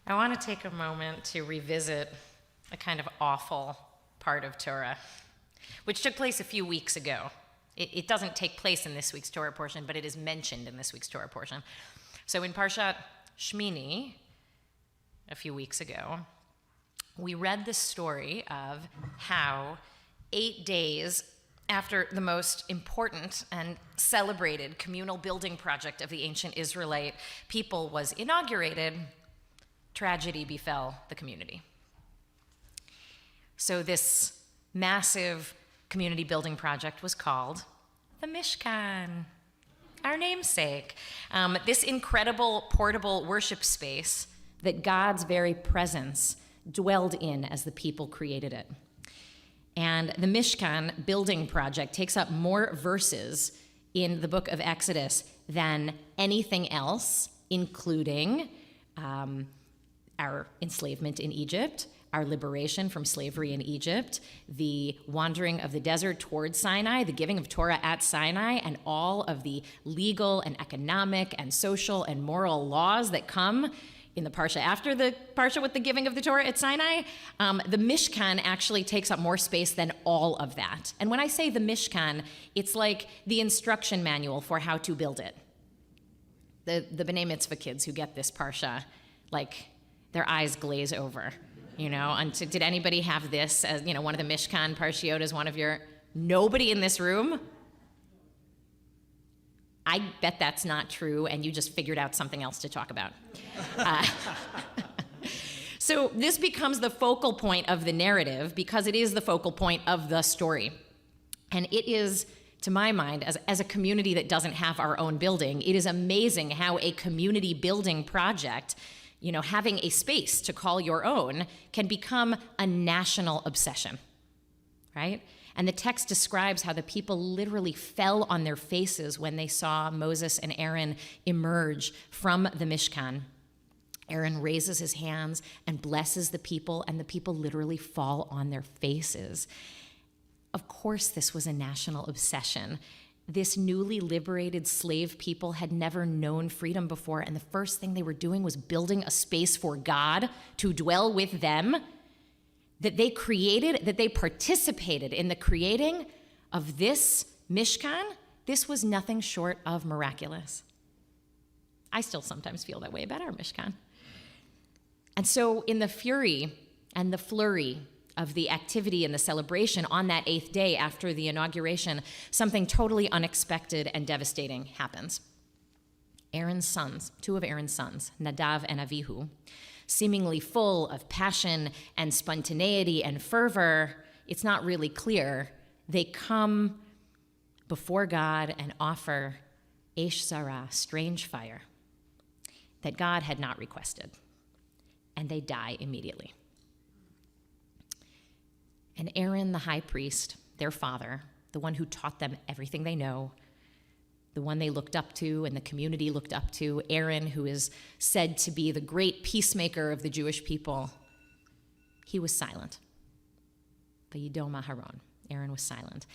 I want to take a moment to revisit a kind of awful part of Torah, which took place a few weeks ago. It doesn't take place in this week's Torah portion, but it is mentioned in this week's Torah portion. So in Parshat Shmini, a few weeks ago, we read the story of how 8 days after the most important and celebrated communal building project of the ancient Israelite people was inaugurated, tragedy befell the community. So this massive community building project was called the Mishkan, our namesake. This incredible portable worship space that God's very presence dwelled in as the people created it. And the Mishkan building project takes up more verses in the book of Exodus than anything else, including our enslavement in Egypt, our liberation from slavery in Egypt, the wandering of the desert towards Sinai, the giving of Torah at Sinai, and all of the legal and economic and social and moral laws that come in the parsha after the parsha with the giving of the Torah at Sinai. The Mishkan actually takes up more space than all of that. And when I say the Mishkan, it's like the instruction manual for how to build it. The B'nai Mitzvah kids who get this parsha, like, their eyes glaze over, And did anybody have this as, one of the Mishkan parshiot as one of your, nobody in this room? I bet that's not true, and you just figured out something else to talk about. So this becomes the focal point of the narrative because it is the focal point of the story. And it is, to my mind, as a community that doesn't have our own building, it is amazing how a community building project, having a space to call your own, can become a national obsession, right? And the text describes how the people literally fell on their faces when they saw Moses and Aaron emerge from the Mishkan. Aaron raises his hands and blesses the people, and the people literally fall on their faces. Of course, this was a national obsession. This newly liberated slave people had never known freedom before, and the first thing they were doing was building a space for God to dwell with them, that they created, that they participated in the creating of this Mishkan. This was nothing short of miraculous. I still sometimes feel that way about our Mishkan. And so in the fury and the flurry of the activity and the celebration on that 8th day after the inauguration, something totally unexpected and devastating happens. Aaron's sons, 2 of Aaron's sons, Nadav and Avihu, seemingly full of passion and spontaneity and fervor, it's not really clear, they come before God and offer Eish Zara, strange fire, that God had not requested, and they die immediately. And Aaron, the high priest, their father, the one who taught them everything they know, the one they looked up to and the community looked up to, Aaron, who is said to be the great peacemaker of the Jewish people, he was silent. Vayidom Aharon, Aaron was silent.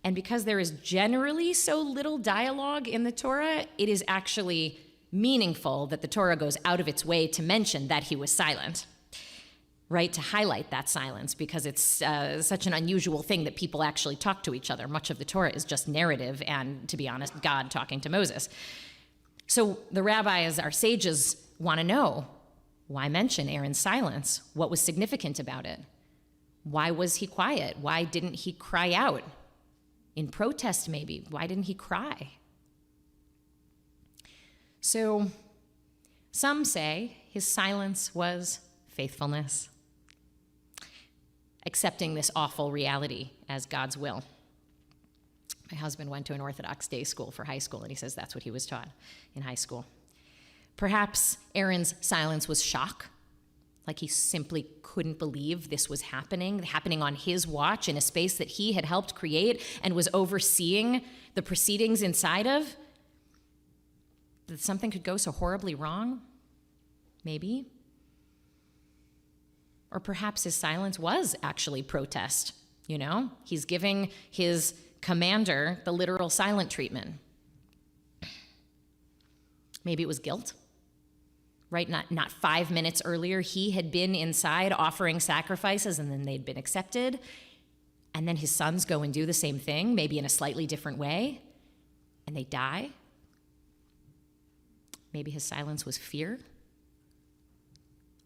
And because there is generally so little dialogue in the Torah, it is actually meaningful that the Torah goes out of its way to mention that he was silent, right, to highlight that silence, because it's such an unusual thing that people actually talk to each other. Much of the Torah is just narrative and, to be honest, God talking to Moses. So the rabbis, our sages, want to know, why mention Aaron's silence? What was significant about it? Why was he quiet? Why didn't he cry out? In protest, maybe. Why didn't he cry? So some say his silence was faithfulness, accepting this awful reality as God's will. My husband went to an Orthodox day school for high school, and he says that's what he was taught in high school. Perhaps Aaron's silence was shock, like he simply couldn't believe this was happening on his watch in a space that he had helped create and was overseeing the proceedings inside of. That something could go so horribly wrong? Maybe. Or perhaps his silence was actually protest, He's giving his commander the literal silent treatment. Maybe it was guilt. right? Not 5 minutes earlier, he had been inside offering sacrifices and then they'd been accepted. And then his sons go and do the same thing, maybe in a slightly different way, and they die. Maybe his silence was fear.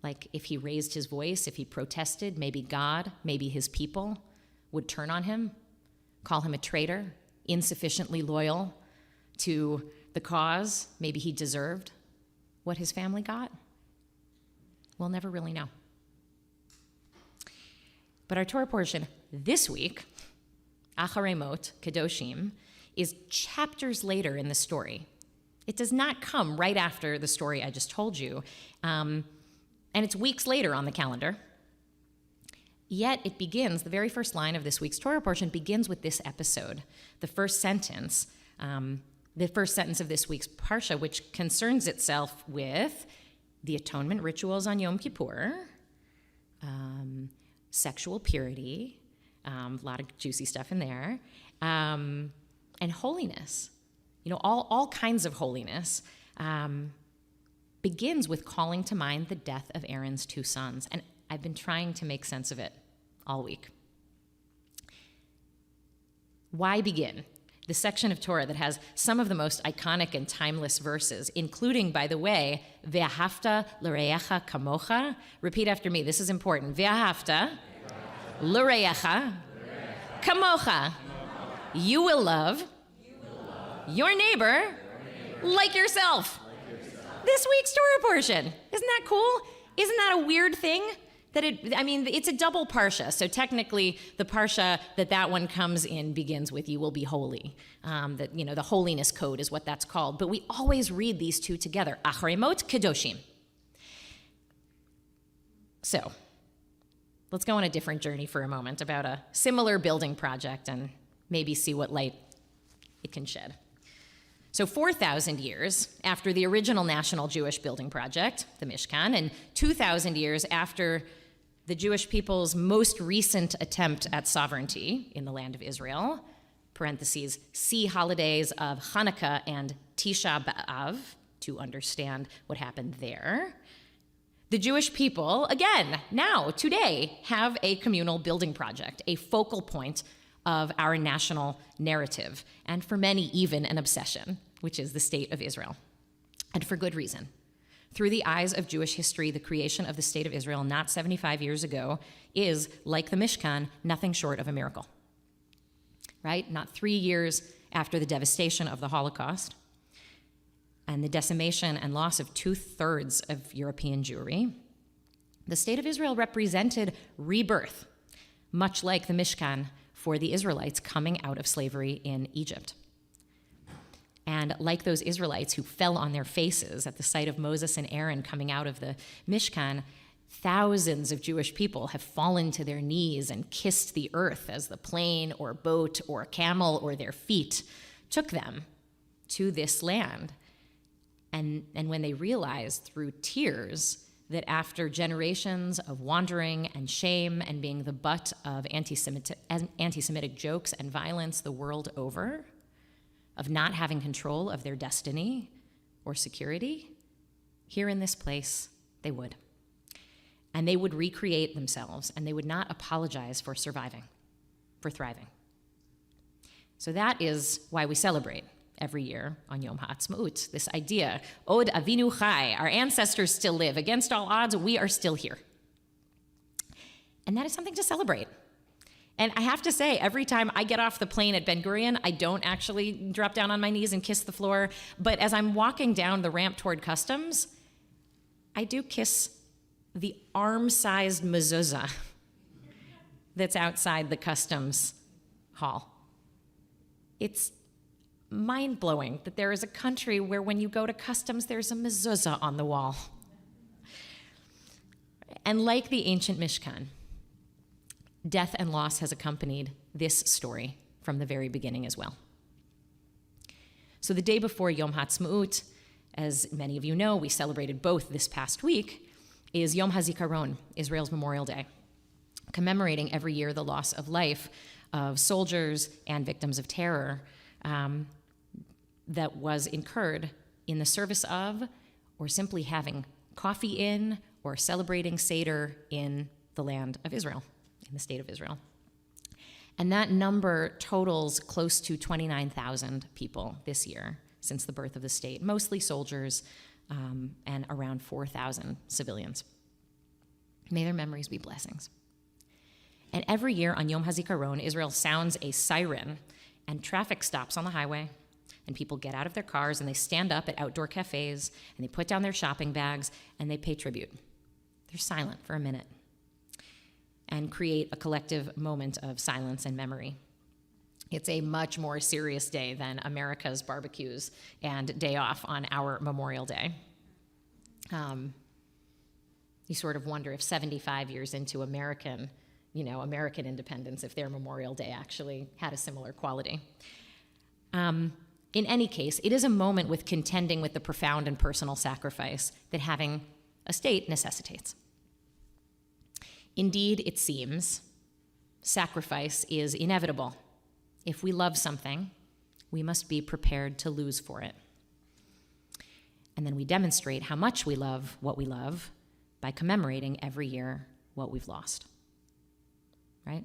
Like if he raised his voice, if he protested, maybe God, maybe his people would turn on him, call him a traitor, insufficiently loyal to the cause maybe he deserved. What his family got? We'll never really know. But our Torah portion this week, Acharei Mot Kedoshim, is chapters later in the story. It does not come right after the story I just told you, and it's weeks later on the calendar. Yet it begins, the very first line of this week's Torah portion begins with this episode, the first sentence of this week's Parsha, which concerns itself with the atonement rituals on Yom Kippur, sexual purity, a lot of juicy stuff in there, and holiness. All kinds of holiness begins with calling to mind the death of Aaron's 2 sons. And I've been trying to make sense of it all week. Why begin? The section of Torah that has some of the most iconic and timeless verses, including, by the way, Ve'ahavta l'reacha kamocha. Repeat after me. This is important. Ve'ahavta l'reacha kamocha. You will love your neighbor like yourself. This week's Torah portion. Isn't that cool? Isn't that a weird thing? It's a double parsha, so technically the parsha that one comes in begins with "You will be holy." The holiness code is what that's called. But we always read these two together: Acharei Mot Kedoshim. So, let's go on a different journey for a moment about a similar building project and maybe see what light it can shed. So 4,000 years after the original national Jewish building project, the Mishkan, and 2,000 years after the Jewish people's most recent attempt at sovereignty in the land of Israel, parentheses, see holidays of Hanukkah and Tisha B'Av to understand what happened there. The Jewish people, again, now, today, have a communal building project, a focal point of our national narrative, and for many, even an obsession, which is the state of Israel. And for good reason. Through the eyes of Jewish history, the creation of the state of Israel not 75 years ago is, like the Mishkan, nothing short of a miracle. Right? Not 3 years after the devastation of the Holocaust and the decimation and loss of 2/3 of European Jewry, the state of Israel represented rebirth, much like the Mishkan for the Israelites coming out of slavery in Egypt. And like those Israelites who fell on their faces at the sight of Moses and Aaron coming out of the Mishkan, thousands of Jewish people have fallen to their knees and kissed the earth as the plane or boat or camel or their feet took them to this land. And when they realized through tears that after generations of wandering and shame and being the butt of anti-Semitic jokes and violence the world over, of not having control of their destiny or security, here in this place, they would. And they would recreate themselves, and they would not apologize for surviving, for thriving. So that is why we celebrate every year on Yom HaAtzmaut, this idea, Od Avinu Chai, our ancestors still live. Against all odds, we are still here. And that is something to celebrate. And I have to say, every time I get off the plane at Ben Gurion, I don't actually drop down on my knees and kiss the floor. But as I'm walking down the ramp toward customs, I do kiss the arm-sized mezuzah that's outside the customs hall. It's mind-blowing that there is a country where when you go to customs, there's a mezuzah on the wall. And like the ancient Mishkan, death and loss has accompanied this story from the very beginning as well. So the day before Yom HaAtzmaut, as many of you know, we celebrated both this past week, is Yom HaZikaron, Israel's Memorial Day, commemorating every year the loss of life of soldiers and victims of terror that was incurred in the service of or simply having coffee in or celebrating Seder in the land of Israel, in the state of Israel. And that number totals close to 29,000 people this year since the birth of the state, mostly soldiers and around 4,000 civilians. May their memories be blessings. And every year on Yom HaZikaron, Israel sounds a siren and traffic stops on the highway, and people get out of their cars and they stand up at outdoor cafes and they put down their shopping bags and they pay tribute. They're silent for a minute and create a collective moment of silence and memory. It's a much more serious day than America's barbecues and day off on our Memorial Day. You sort of wonder if 75 years into American independence, if their Memorial Day actually had a similar quality. In any case, it is a moment with contending with the profound and personal sacrifice that having a state necessitates. Indeed, it seems, sacrifice is inevitable. If we love something, we must be prepared to lose for it. And then we demonstrate how much we love what we love by commemorating every year what we've lost. Right?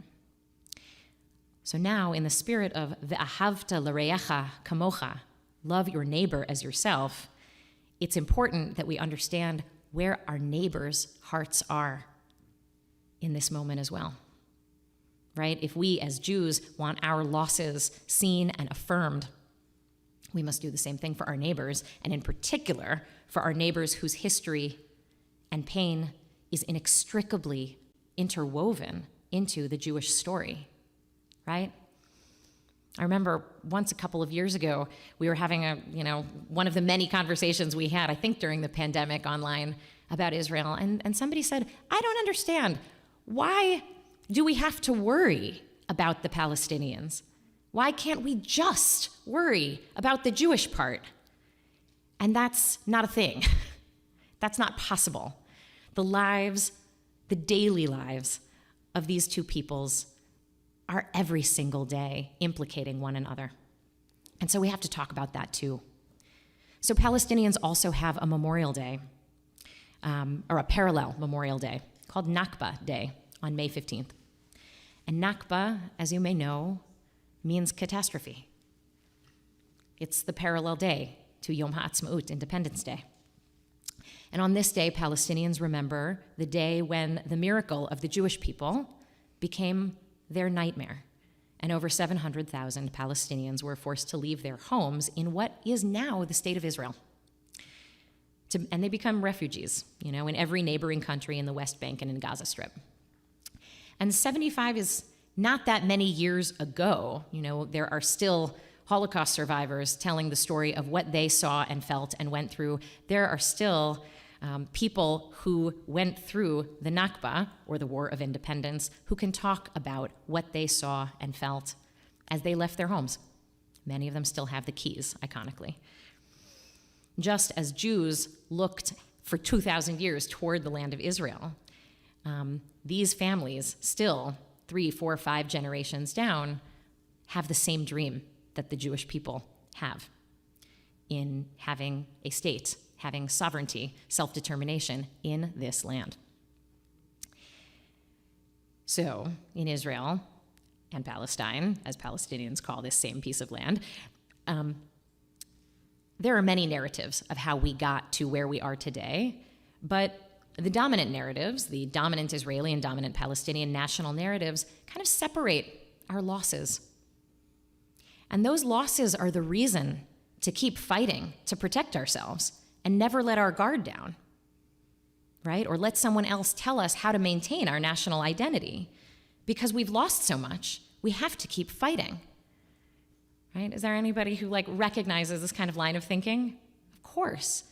So now, in the spirit of Ve'ahavta l'reacha kamocha, love your neighbor as yourself, it's important that we understand where our neighbors' hearts are in this moment as well. Right? If we as Jews want our losses seen and affirmed, we must do the same thing for our neighbors, and in particular for our neighbors whose history and pain is inextricably interwoven into the Jewish story, right? I remember once a couple of years ago, we were having one of the many conversations we had, I think during the pandemic online, about Israel, and somebody said, I don't understand. Why do we have to worry about the Palestinians? Why can't we just worry about the Jewish part? And that's not a thing. That's not possible. The daily lives of these two peoples are every single day implicating one another. And so we have to talk about that too. So Palestinians also have a Memorial Day, or a parallel Memorial Day, called Nakba Day on May 15th. And Nakba, as you may know, means catastrophe. It's the parallel day to Yom HaAtzmaut, Independence Day. And on this day, Palestinians remember the day when the miracle of the Jewish people became their nightmare, and over 700,000 Palestinians were forced to leave their homes in what is now the state of Israel. And they become refugees, in every neighboring country in the West Bank and in Gaza Strip. And 75 is not that many years ago. There are still Holocaust survivors telling the story of what they saw and felt and went through. There are still people who went through the Nakba, or the War of Independence, who can talk about what they saw and felt as they left their homes. Many of them still have the keys, iconically. Just as Jews looked for 2,000 years toward the land of Israel, these families still, 3, 4, 5 generations down, have the same dream that the Jewish people have in having a state, having sovereignty, self-determination in this land. So, in Israel and Palestine, as Palestinians call this same piece of land, there are many narratives of how we got to where we are today, but the dominant narratives, the dominant Israeli and dominant Palestinian national narratives, kind of separate our losses. And those losses are the reason to keep fighting, to protect ourselves, and never let our guard down, right? Or let someone else tell us how to maintain our national identity. Because we've lost so much, we have to keep fighting, right? Is there anybody who recognizes this kind of line of thinking? Of course.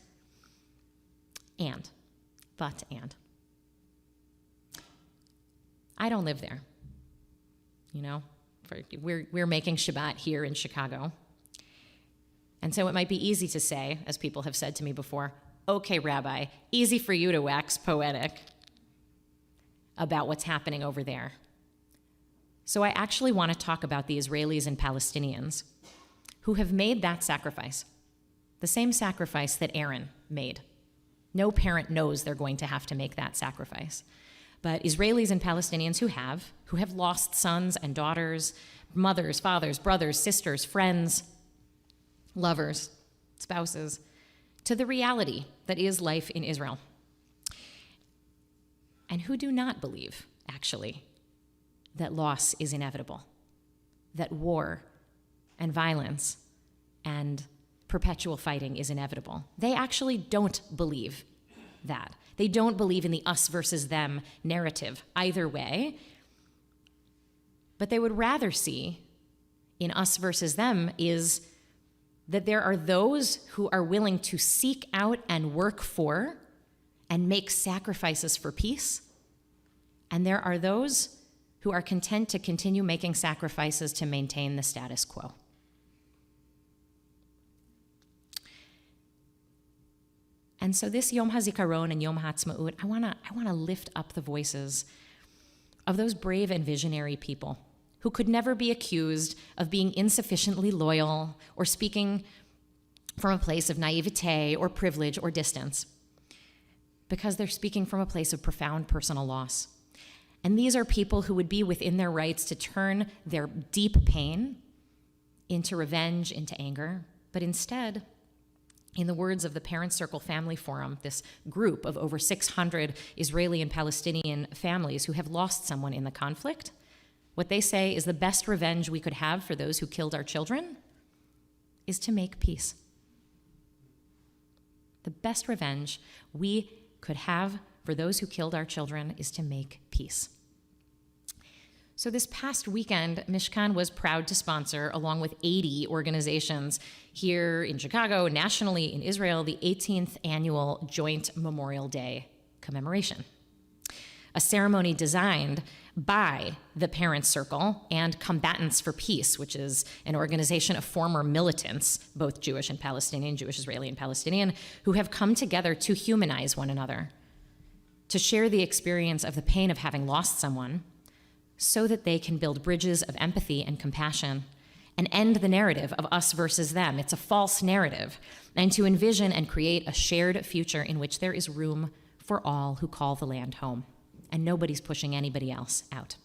And I don't live there, We're making Shabbat here in Chicago. And so it might be easy to say, as people have said to me before, okay, Rabbi, easy for you to wax poetic about what's happening over there. So I actually want to talk about the Israelis and Palestinians who have made that sacrifice, the same sacrifice that Aaron made No parent knows they're going to have to make that sacrifice. But Israelis and Palestinians who have lost sons and daughters, mothers, fathers, brothers, sisters, friends, lovers, spouses, to the reality that is life in Israel. And who do not believe, actually, that loss is inevitable, that war and violence and perpetual fighting is inevitable. They actually don't believe that. They don't believe in the us versus them narrative either way, but they would rather see in us versus them is that there are those who are willing to seek out and work for and make sacrifices for peace, and there are those who are content to continue making sacrifices to maintain the status quo. And so this Yom HaZikaron and Yom HaAtzmaut, I want to lift up the voices of those brave and visionary people who could never be accused of being insufficiently loyal or speaking from a place of naivete or privilege or distance, because they're speaking from a place of profound personal loss. And these are people who would be within their rights to turn their deep pain into revenge, into anger, but instead, in the words of the Parents Circle Family Forum, this group of over 600 Israeli and Palestinian families who have lost someone in the conflict, what they say is the best revenge we could have for those who killed our children is to make peace. The best revenge we could have for those who killed our children is to make peace. So this past weekend, Mishkan was proud to sponsor, along with 80 organizations here in Chicago, nationally in Israel, the 18th annual Joint Memorial Day commemoration, a ceremony designed by the Parents Circle and Combatants for Peace, which is an organization of former militants, both Jewish and Palestinian, Jewish, Israeli, and Palestinian, who have come together to humanize one another, to share the experience of the pain of having lost someone, so that they can build bridges of empathy and compassion and end the narrative of us versus them. It's a false narrative. And to envision and create a shared future in which there is room for all who call the land home, and nobody's pushing anybody else out.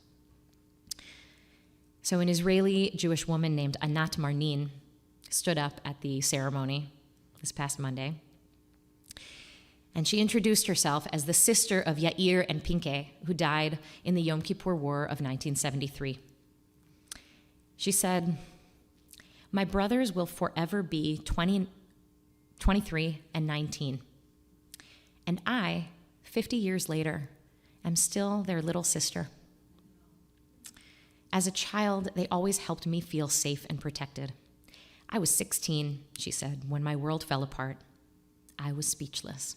So an Israeli Jewish woman named Anat Marnin stood up at the ceremony this past Monday, and she introduced herself as the sister of Yair and Pinke, who died in the Yom Kippur War of 1973. She said, "My brothers will forever be 20, 23, and 19. And I, 50 years later, am still their little sister. As a child, they always helped me feel safe and protected. I was 16, she said, when my world fell apart. I was speechless,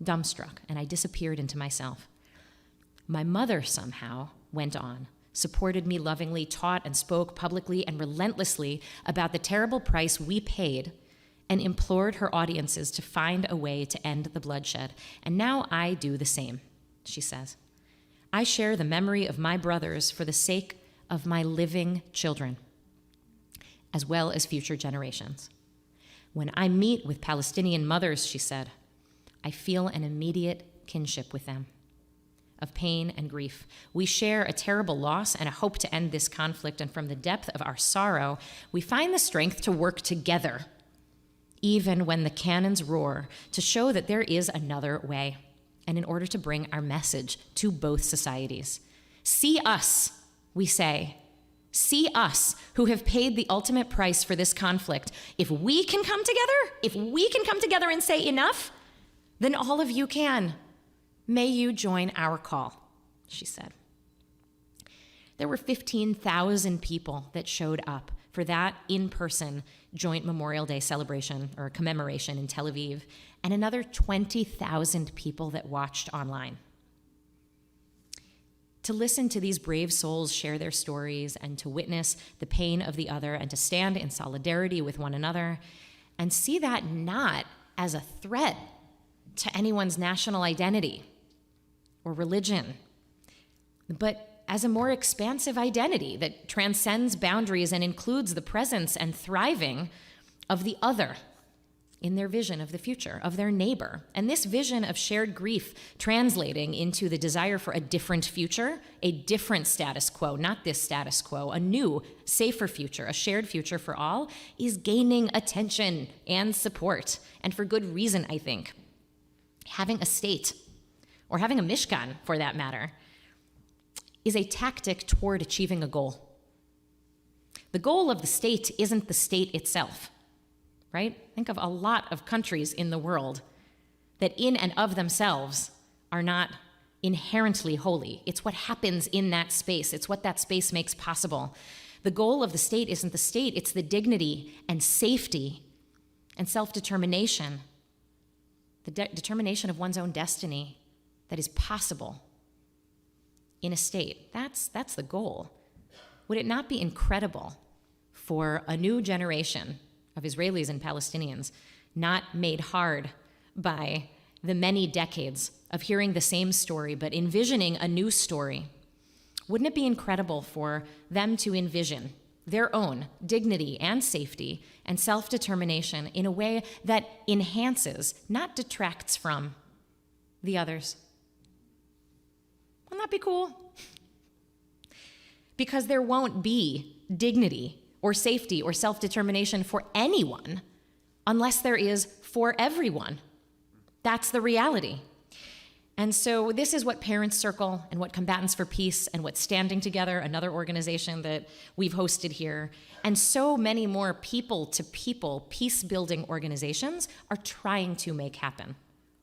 dumbstruck, and I disappeared into myself. My mother somehow went on, supported me lovingly, taught and spoke publicly and relentlessly about the terrible price we paid, and implored her audiences to find a way to end the bloodshed. And now I do the same," she says. "I share the memory of my brothers for the sake of my living children, as well as future generations. When I meet with Palestinian mothers," she said, "I feel an immediate kinship with them, of pain and grief. We share a terrible loss and a hope to end this conflict, and from the depth of our sorrow, we find the strength to work together, even when the cannons roar, to show that there is another way, and in order to bring our message to both societies. See us," we say. "See us, who have paid the ultimate price for this conflict. If we can come together and say enough, then all of you can. May you join our call," she said. There were 15,000 people that showed up for that in-person joint Memorial Day celebration or commemoration in Tel Aviv, and another 20,000 people that watched online. To listen to these brave souls share their stories and to witness the pain of the other and to stand in solidarity with one another and see that not as a threat to anyone's national identity or religion, but as a more expansive identity that transcends boundaries and includes the presence and thriving of the other in their vision of the future, of their neighbor. And this vision of shared grief translating into the desire for a different future, a different status quo, not this status quo, a new, safer future, a shared future for all, is gaining attention and support. And for good reason, I think. Having a state, or having a mishkan for that matter, is a tactic toward achieving a goal. The goal of the state isn't the state itself. Right? Think of a lot of countries in the world that in and of themselves are not inherently holy. It's what happens in that space. It's what that space makes possible. The goal of the state isn't the state, it's the dignity and safety and self-determination, the determination of one's own destiny that is possible in a state. That's the goal. Would it not be incredible for a new generation of Israelis and Palestinians, not made hard by the many decades of hearing the same story, but envisioning a new story? Wouldn't it be incredible for them to envision their own dignity and safety and self-determination in a way that enhances, not detracts from, the others? Wouldn't that be cool? Because there won't be dignity or safety or self-determination for anyone unless there is for everyone. That's the reality. And so this is what Parents Circle and what Combatants for Peace and what Standing Together, another organization that we've hosted here, and so many more people-to-people peace-building organizations are trying to make happen.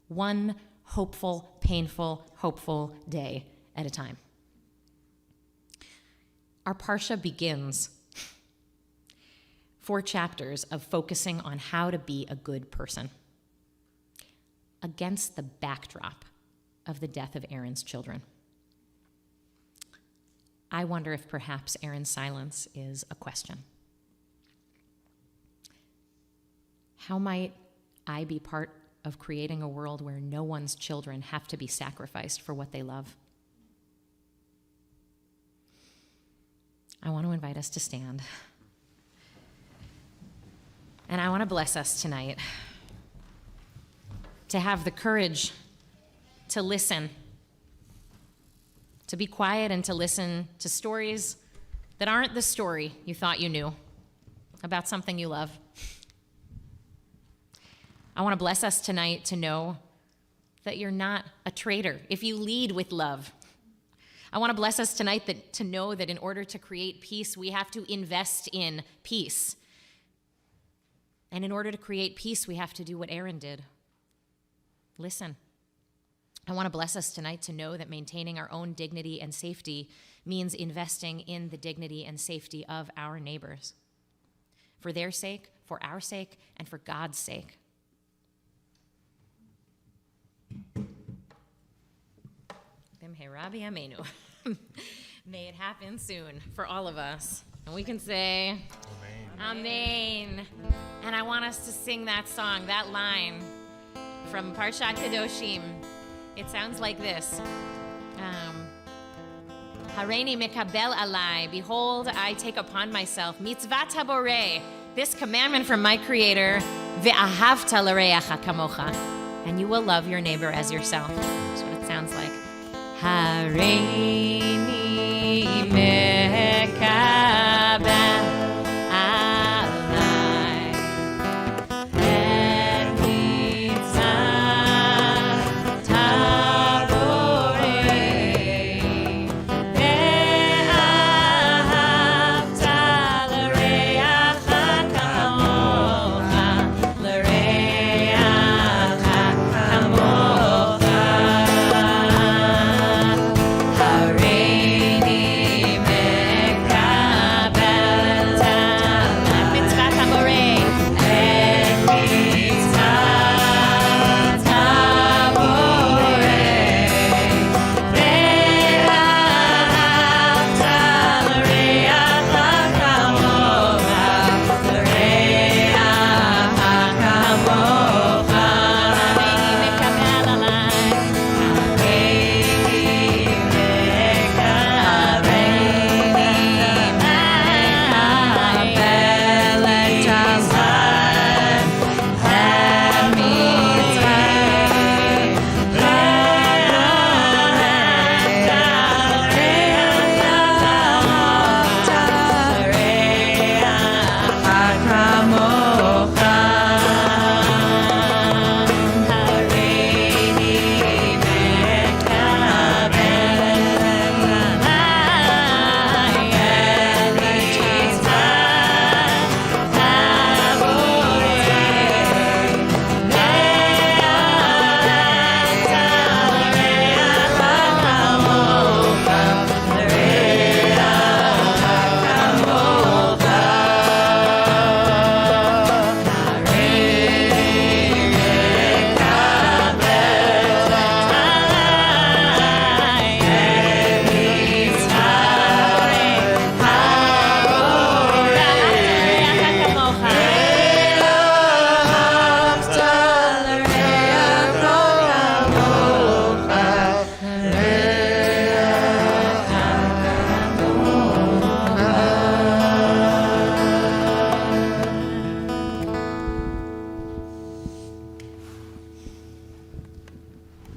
One hopeful, painful, hopeful day at a time. Our Parsha begins 4 chapters of focusing on how to be a good person against the backdrop of the death of Aaron's children. I wonder if perhaps Aaron's silence is a question. How might I be part of creating a world where no one's children have to be sacrificed for what they love? I want to invite us to stand. And I want to bless us tonight to have the courage to listen, to be quiet and to listen to stories that aren't the story you thought you knew about something you love. I want to bless us tonight to know that you're not a traitor if you lead with love. I want to bless us tonight to know that in order to create peace, we have to invest in peace. And in order to create peace, we have to do what Aaron did. Listen. I want to bless us tonight to know that maintaining our own dignity and safety means investing in the dignity and safety of our neighbors. For their sake, for our sake, and for God's sake. May it happen soon for all of us. And we can say, Amen. And I want us to sing that song, that line from Parshat Kedoshim. It sounds like this. Hareini mekabel alai. Behold, I take upon myself mitzvat haboreh, this commandment from my Creator, ve'ahavta l'reacha kamocha. And you will love your neighbor as yourself. That's what it sounds like. Hareini